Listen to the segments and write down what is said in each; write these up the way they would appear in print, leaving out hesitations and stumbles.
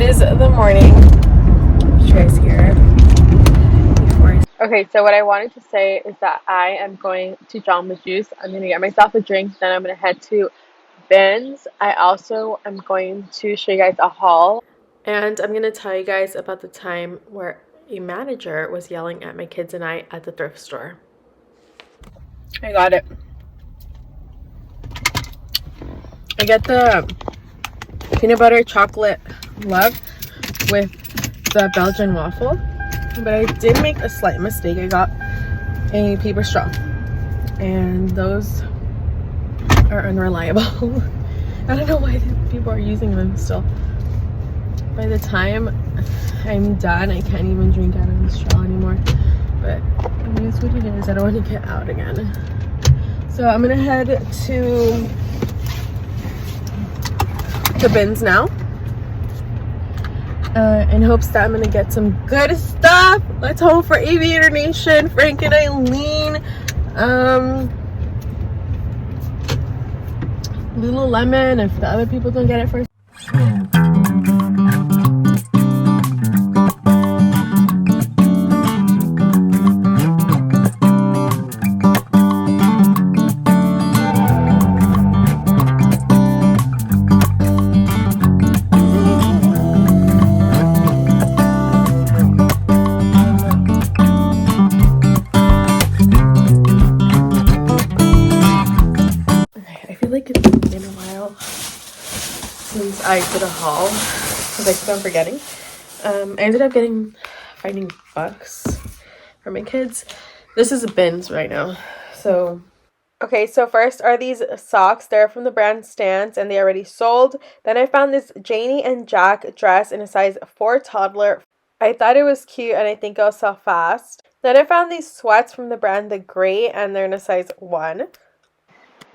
is the morning. You guys hear before. Okay, so what I wanted to say is that I am going to Jamba Juice. I'm going to get myself a drink, then I'm going to head to Ben's. I also am going to show you guys a haul. And I'm going to tell you guys about the time where a manager was yelling at my kids and I at the thrift store. I got it. I get the peanut butter chocolate love with the Belgian waffle, but I did make a slight mistake. I got a paper straw, and those are unreliable. I don't know why people are using them still. By the time I'm done, I can't even drink out of the straw anymore, but it is what it is. I don't want to get out again. So I'm gonna head to the Ben's now, in hopes that I'm gonna get some good stuff. Let's hope for Aviator Nation, Frank and Eileen, Lululemon, if the other people don't get it first. Like it's been a while since I did a haul because I keep on forgetting. I ended up finding bucks for my kids. This is Ben's right now. So okay, so first are these socks. They're from the brand Stance and they already sold. Then I found this Janie and Jack dress in a size 4 toddler. I thought it was cute and I think it'll sell fast. Then I found these sweats from the brand The Great and they're in a size 1.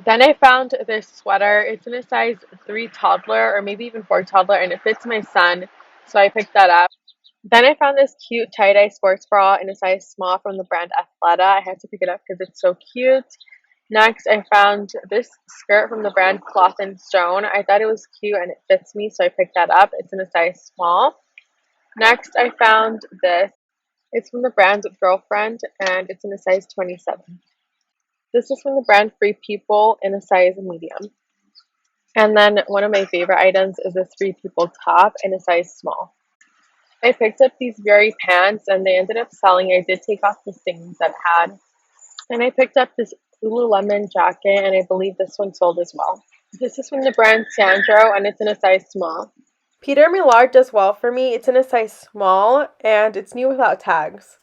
Then I found this sweater. It's in a size 3 toddler or maybe even 4 toddler and it fits my son, so I picked that up. Then I found this cute tie-dye sports bra in a size small from the brand Athleta. I had to pick it up because it's so cute. Next, I found this skirt from the brand Cloth and Stone. I thought it was cute and it fits me, so I picked that up. It's in a size small. Next, I found this. It's from the brand Girlfriend and it's in a size 27. This is from the brand Free People in a size medium. And then one of my favorite items is this Free People top in a size small. I picked up these Very pants and they ended up selling. I did take off the things that I had. And I picked up this Lululemon jacket and I believe this one sold as well. This is from the brand Sandro and it's in a size small. Peter Millar does well for me. It's in a size small and it's new without tags.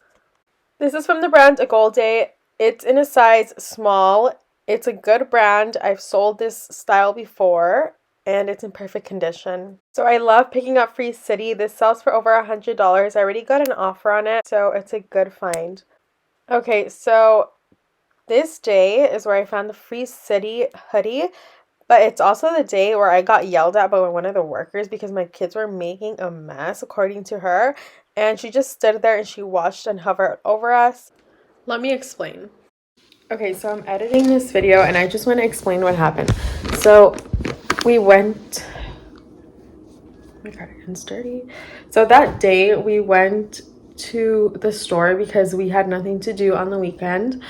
This is from the brand Agolde. It's in a size small. It's a good brand. I've sold this style before and it's in perfect condition. So I love picking up Free City. This sells for over $100. I already got an offer on it, so it's a good find. Okay, so this day is where I found the Free City hoodie, but it's also the day where I got yelled at by one of the workers because my kids were making a mess, according to her, and she just stood there and she watched and hovered over us. Let me explain. Okay, so I'm editing this video and I just want to explain what happened. So we went, my cardigan's dirty. So that day we went to the store because we had nothing to do on the weekend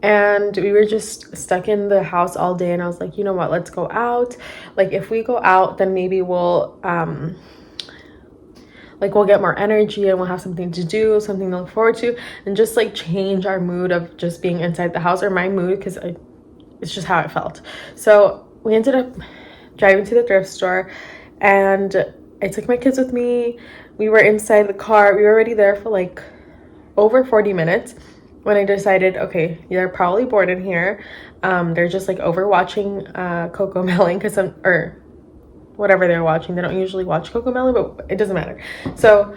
and we were just stuck in the house all day, and I was like, you know what, let's go out. Like if we go out, then maybe we'll we'll get more energy and we'll have something to do, something to look forward to, and just like change our mood of just being inside the house, or my mood, because it's just how I felt. So we ended up driving to the thrift store and I took my kids with me. We were inside the car. We were already there for like over 40 minutes when I decided, okay, they're probably bored in here. They're just like over watching Coco Melon or whatever they're watching. They don't usually watch Coco Melon, but it doesn't matter. So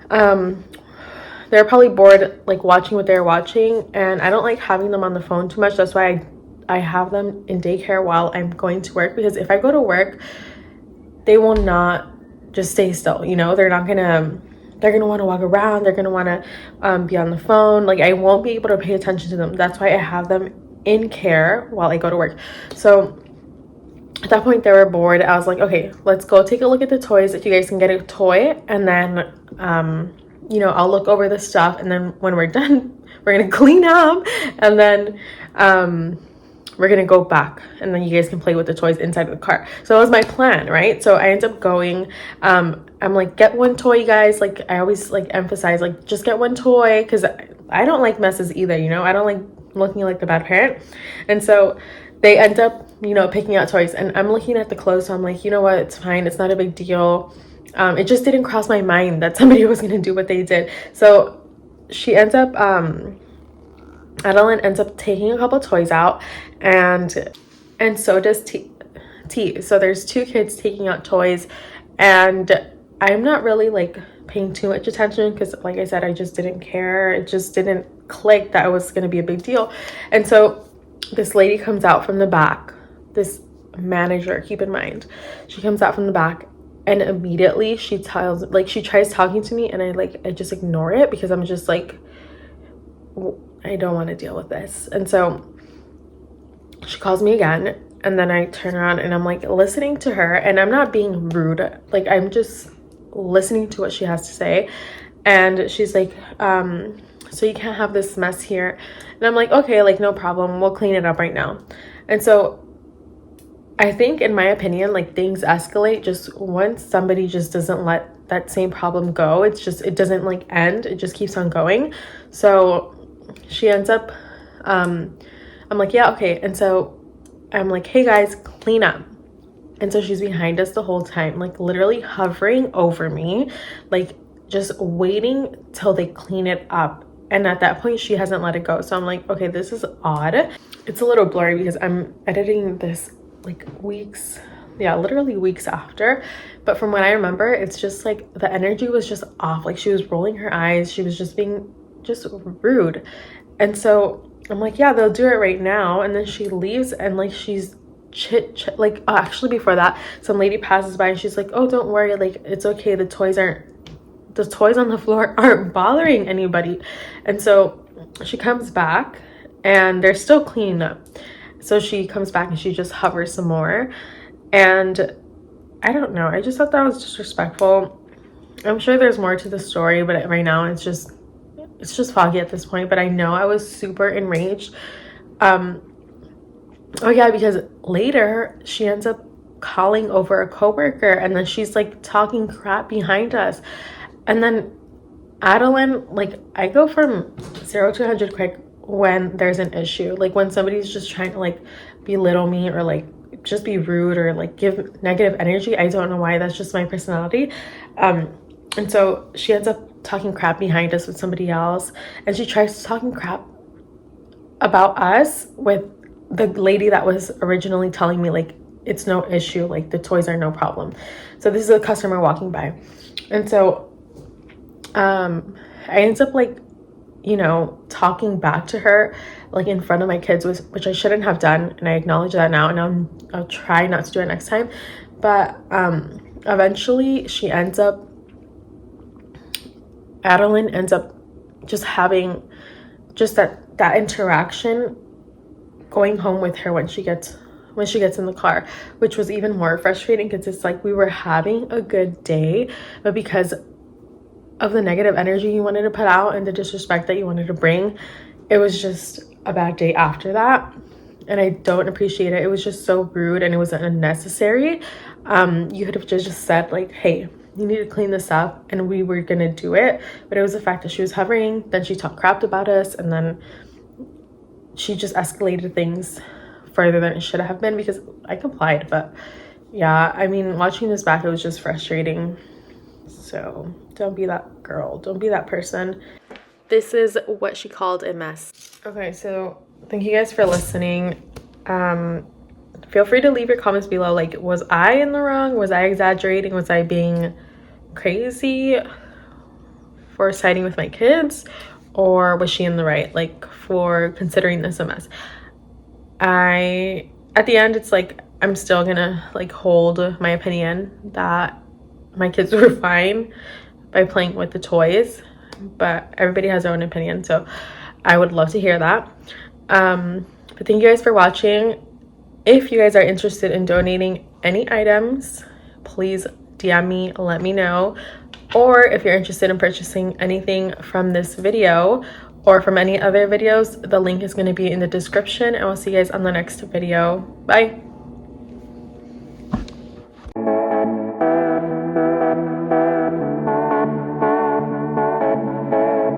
they're probably bored like watching what they're watching, and I don't like having them on the phone too much. That's why I have them in daycare while I'm going to work, because if I go to work, they will not just stay still, you know. They're gonna want to walk around. They're gonna want to be on the phone. Like I won't be able to pay attention to them. That's why I have them in care while I go to work. So at that point they were bored. I was like, okay, let's go take a look at the toys. If you guys can get a toy, and then you know, I'll look over the stuff, and then when we're done, we're gonna clean up, and then we're gonna go back, and then you guys can play with the toys inside of the car. So that was my plan, right? So I ended up going, I'm like, get one toy, guys. Like, I always like emphasize, like, just get one toy, because I don't like messes either, you know. I don't like looking like the bad parent. And so they end up, you know, picking out toys, and I'm looking at the clothes, so I'm like, you know what, it's fine, it's not a big deal. It just didn't cross my mind that somebody was gonna do what they did. So she ends up Adeline ends up taking a couple toys out, and so does T. So there's two kids taking out toys, and I'm not really like paying too much attention because, like I said, I just didn't care. It just didn't click that it was going to be a big deal. And so this lady comes out from the back, this manager, keep in mind, she comes out from the back, and immediately she tries talking to me, and I just ignore it because I'm just like, I don't want to deal with this. And so she calls me again, and then I turn around and I'm like listening to her, and I'm not being rude, like I'm just listening to what she has to say. And she's like, so you can't have this mess here. And I'm like, okay, like no problem, we'll clean it up right now. And so I think, in my opinion, like things escalate just once somebody just doesn't let that same problem go. It doesn't like end, it just keeps on going. So she ends up I'm like, yeah, okay. And so I'm like, hey guys, clean up. And so she's behind us the whole time, like literally hovering over me, like just waiting till they clean it up. And at that point she hasn't let it go. So I'm like, okay, this is odd. It's a little blurry because I'm editing this like weeks, yeah, literally weeks after. But from what I remember, it's just like the energy was just off. Like she was rolling her eyes, she was just being just rude. And so I'm like, yeah, they'll do it right now. And then she leaves, and like she's like, oh, actually before that, some lady passes by and she's like, oh, don't worry, like it's okay, the toys on the floor aren't bothering anybody. And so she comes back and they're still cleaning up. So she comes back and she just hovers some more. And I don't know, I just thought that was disrespectful. I'm sure there's more to the story, but right now it's just foggy at this point. But I know I was super enraged. Oh yeah, because later she ends up calling over a coworker, and then she's like talking crap behind us. And then Adeline, like, I go from 0 to 100 quick when there's an issue. Like when somebody's just trying to like belittle me or like just be rude or like give negative energy. I don't know why, that's just my personality. And so she ends up talking crap behind us with somebody else, and she tries talking crap about us with the lady that was originally telling me like it's no issue, like the toys are no problem. So this is a customer walking by. And so I ended up like, you know, talking back to her like in front of my kids, which I shouldn't have done, and I acknowledge that now, and I'll try not to do it next time. But eventually Adeline ends up just having just that interaction going home with her when she gets in the car, which was even more frustrating because it's like we were having a good day, but because of the negative energy you wanted to put out and the disrespect that you wanted to bring, it was just a bad day after that. And I don't appreciate it. It was just so rude, and it was unnecessary. You could have just said like, hey, you need to clean this up, and we were gonna do it. But it was the fact that she was hovering, then she talked crap about us, and then she just escalated things further than it should have been, because I complied. But yeah, I mean, watching this back, it was just frustrating. So don't be that girl, don't be that person. This is what she called a mess. Okay, so thank you guys for listening. Feel free to leave your comments below. Like, was I in the wrong? Was I exaggerating? Was I being crazy for siding with my kids? Or was she in the right, like, for considering this a mess? At the end, it's like, I'm still gonna like hold my opinion that my kids were fine by playing with the toys, but everybody has their own opinion, so I would love to hear that. But thank you guys for watching. if you guys are interested in donating any items, please DM me, let me know. Or if you're interested in purchasing anything from this video or from any other videos, the link is going to be in the description, and we'll see you guys on the next video. Bye.